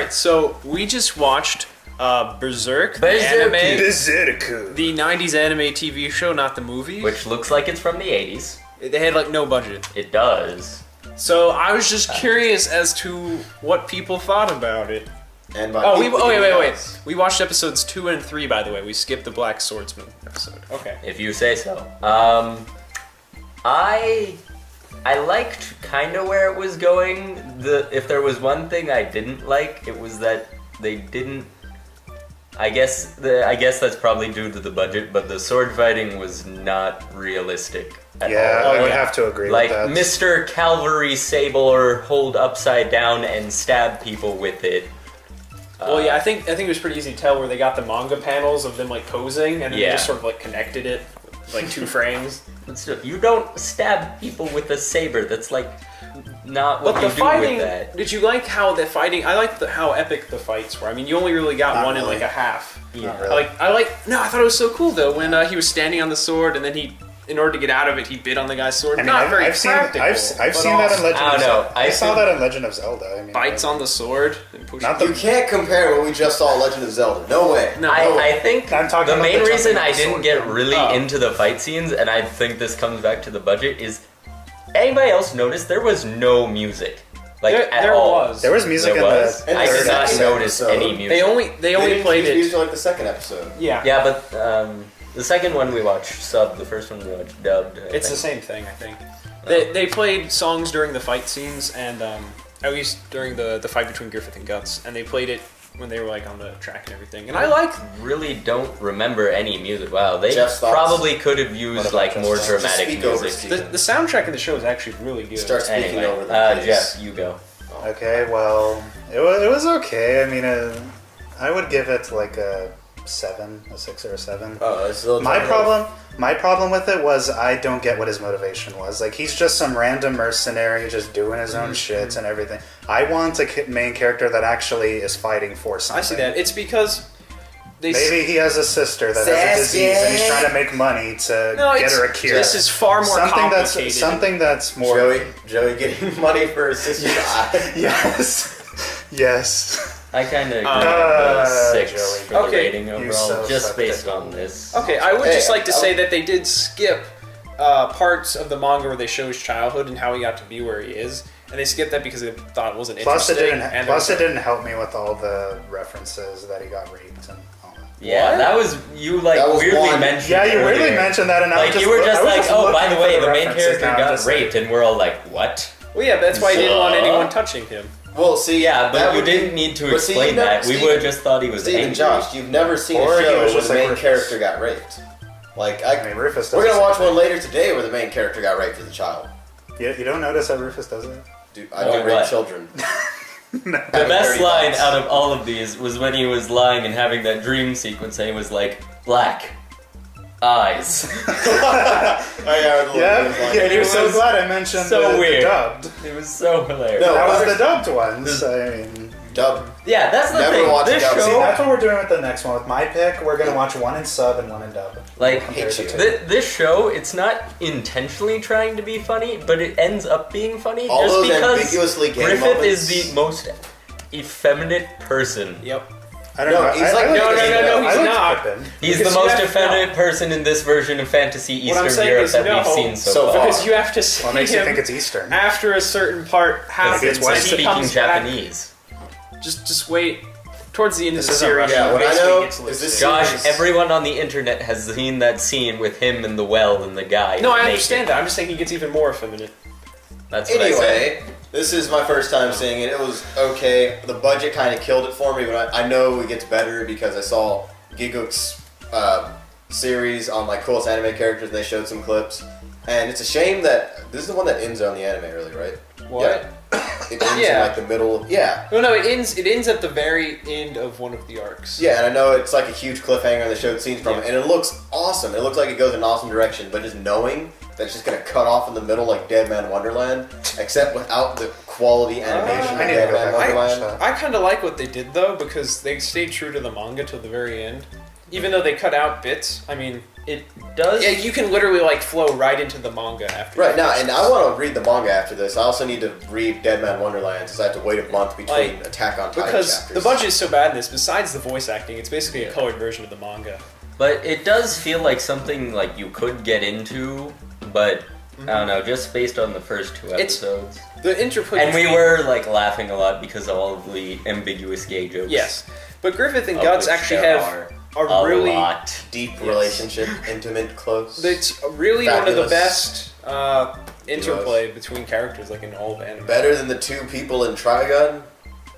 right, so we just watched Berserk, the anime, the 90s anime TV show, not the movie. Which looks like it's from the 80s. They had like no budget. It does. So I was just curious as to what people thought about it. And wait. We watched episodes 2 and 3, by the way. We skipped the Black Swordsman episode. Okay. If you say so. I liked kind of where it was going. If there was one thing I didn't like, it was that they didn't. I guess that's probably due to the budget, but the sword fighting was not realistic at all. I would have to agree with that. Like Mr. Cavalry Sabler hold upside down and stab people with it. Well, yeah, I think it was pretty easy to tell where they got the manga panels of them like posing, and then they just sort of like connected it, like 2 frames. But still, you don't stab people with a saber. That's like not what you do fighting, with that. Did you like how the fighting? I liked how epic the fights were. I mean, you only really got one in like a half. Yeah. Really. I thought it was so cool though when he was standing on the sword and then in order to get out of it, he bit on the guy's sword. I mean, Not very I've practical. I've seen that in Legend of Zelda. I saw that in Legend of Zelda. I mean, bites on the sword and pushes. You can't compare what we just saw Legend of Zelda. No way. No. I think I'm talking the about main the reason jumping I on the didn't sword get thing. really into the fight scenes, and I think this comes back to the budget, is anybody else notice there was no music? Like at all. There was music There was. in the I did not second notice episode. any music. They only played it. Music like the second episode. Yeah. Yeah, but the second one we watched subbed, the first one we watched dubbed. It's the same thing, I think. They played songs during the fight scenes, and at least during the fight between Griffith and Guts, and they played it when they were like on the track and everything. And I really don't remember any music. Wow, they Jeff's thoughts? probably could have used like more dramatic speak over music. Steve. the soundtrack in the show is actually really good. Start speaking Anyway, over the please. Jeff, you go. Okay, well, it was okay. I mean, I would give it like a 7, a 6 or a 7. Oh, it's a little My problem with it was I don't get what his motivation was. Like, he's just some random mercenary just doing his own shit and everything. I want a main character that actually is fighting for something. I see that. It's because maybe he has a sister that has a disease and he's trying to make money to get her a cure. This is far more complicated. Something that's more... Joey getting money for his sister's eye. Yes. I kind of give it a 6 Joey. for the rating overall, just based on this. Okay, I would just like to say that they did skip parts of the manga where they show his childhood and how he got to be where he is, and they skipped that because they thought it wasn't interesting. It didn't help me with all the references that he got raped and all that. Yeah, What? that was weirdly mentioned. Yeah, you weirdly earlier. mentioned that, and I was you were just like, oh, by looking the way, for the main references character now, got just raped, and we're all like, what? Well, yeah, that's why he didn't want anyone touching him. Well, see, Yeah, but you would be- didn't need to but see, explain you've never- that. We would have just thought he was Steve angry. and Josh, you've never seen Or a he show was where just the like main Rufus. character got raped. Like, I mean, Rufus does we're gonna the watch same one later today where the main character got raped as a child. You don't notice that Rufus does it? Dude, I don't Do rape what? children. The best line out of all of these was when he was lying and having that dream sequence, and he was like, black eyes. You're so glad I mentioned the weird. dubbed. It was so hilarious. No, That was ours- the dubbed ones. I mean, Dub. Yeah, that's the Never thing. watched This Dub. see, show, that's what we're doing with the next one. With my pick, we're gonna watch one in sub and one in dub. like, Compare the you. two. this show, it's not intentionally trying to be funny, but it ends up being funny All just those because ambiguously gay Griffith moments. is the most effeminate person. Yep. I don't No, know. he's I like- like no, Pippin. no, no, I he's like not. Pippin. He's the Because you most have to effeminate person in this version of fantasy What I'm Eastern saying Europe is that no. we've seen so So far. Because you have to see What makes you him think it's Eastern? after a certain part happens. it's He's West he speaking comes back. Japanese. Just wait. Towards the end This of the isn't series, Russian. Yeah, what I basically know gets is this listed. Josh, series- everyone on the internet has seen that scene with him in the well and the guy. No, I naked. understand that. I'm just saying he gets even more effeminate. That's what I said. Anyway, this is my first time seeing it. It was okay. The budget kind of killed it for me, but I know it gets better because I saw Giguk's series on like coolest anime characters, and they showed some clips. And it's a shame that this is the one that ends on the anime early, right? What? Yeah. It ends in Yeah. like the middle. Yeah. No, it ends at the very end of one of the arcs. Yeah, and I know it's like a huge cliffhanger, and they showed scenes from Yeah. it, and it looks awesome. It looks like it goes in an awesome direction, but just knowing that it's just gonna cut off in the middle like Dead Man Wonderland, except without the quality animation I of need to Dead go Man back and watch Wonderland. that. I kind of like what they did though because they stayed true to the manga till the very end. Even though they cut out bits, I mean, It does. Yeah, you can literally like flow right into the manga after. Right now, and I want to read the manga after this. I also need to read Dead Man Wonderland since I have to wait a month between Attack on Titan because chapters. the budget is so bad in this. Besides the voice acting, it's basically a colored version of the manga. But it does feel like something like you could get into, but I don't know, just based on the first 2 episodes. The interplay. And we between- were like laughing a lot because of all of the ambiguous gay jokes. Yes, but Griffith and of Guts which actually there have are a really. lot. Deep relationship, intimate, close. It's really one of the Fabulous. best interplay between characters, like in all of anime. Better than the 2 people in Trigun?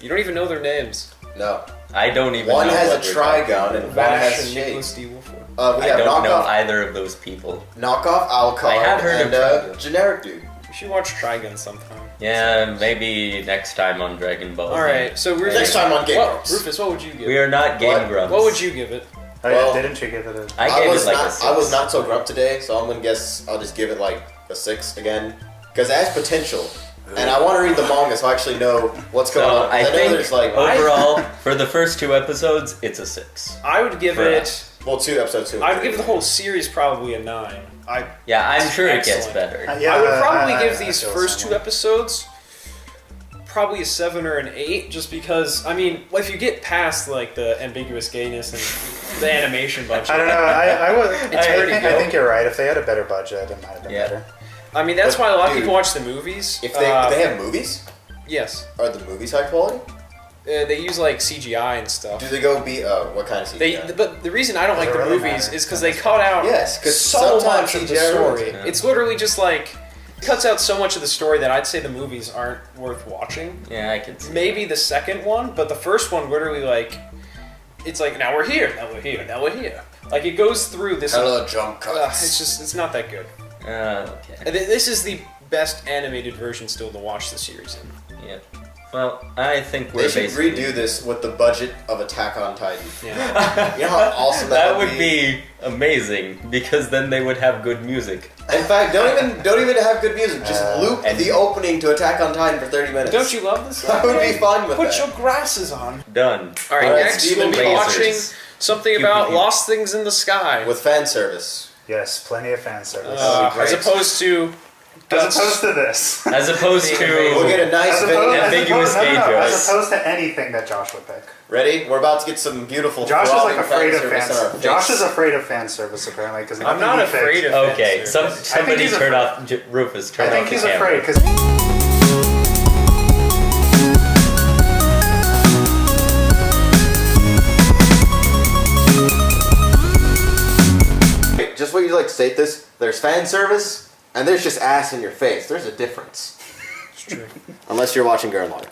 You don't even know their names. No. I don't even One know has what a we're talking Trigun about. and one Vash has and Shade. Nicholas D. Wolford. We I have don't know knockoff, either of those people. knockoff Alcon I have heard and of Trigun. generic dude. You should watch Trigun sometime. Yeah, maybe next time on Dragon Ball. All right, so Rufus, Next time on Game Grumps. Rufus, what would you give? We are not Game What? Grumps. What would you give it? Oh, Well, yeah, didn't you give it a... I gave it like a 6. I was not so grump today, so I'm gonna guess I'll just give it like a 6 again. Because it has potential. And I want to read the manga so I actually know what's going So on. 'Cause I know think there's like overall, for the first 2 episodes, it's a 6. I would give For it. us. well, 2 episodes, 2. I'd give the whole series probably a 9. Yeah, I'm It's sure it gets excellent. better. Yeah, I would probably I- give I these feel the first same 2 way. episodes probably a 7 or an 8, just because I mean, if you get past like the ambiguous gayness and the animation budget, I don't know. I would. It's pretty I good. think you're right. If they had a better budget, it might have been Yeah. better. I mean, that's But, why a lot of dude, people watch the movies. If they have movies, Yes, are the movies high quality? they use like CGI and stuff. Do they go be what kind of CGI? But the reason I don't Does like it the really movies matter? is because they cut out Yes, 'cause so sometimes much of the CGI ruins story. it. It's literally just like cuts out so much of the story that I'd say the movies aren't worth watching. Yeah, I can see. Maybe the second one, but the first one literally like it's like now we're here, now we're here, now we're here. Like it goes through this. Hello, jump cuts. It's not that good. Okay. And this is the best animated version still to watch the series in. Yeah. Well, I think we're They should basically... redo this with the budget of Attack on Titan. Yeah. You know how awesome That would be amazing because then they would have good music. In fact, don't even have good music. Just loop and- the opening to Attack on Titan for 30 minutes. Don't you love this? I would be fine with Put that. your glasses on. Done. All right, Alright, next Steven, we'll be lasers. watching something Pew, about pew, pew. lost things in the sky. With fan service. Yes, plenty of fan service. That'd be As great. opposed to as opposed to this. As opposed We'll get to... a nice video. ambiguous gay jokes. as opposed to anything that Josh would pick. Ready? We're about to get some beautiful Josh is like throbbing afraid of service fan in our service. Josh face. is afraid of fan service apparently because I'm not afraid of Okay, fan some, service. somebody he's turn afraid. off... Rufus, turn I think off he's the camera. afraid because. Wait, just wait you like state this. There's fan service, and there's just ass in your face. There's a difference. It's true. Unless you're watching Gurren Lagann.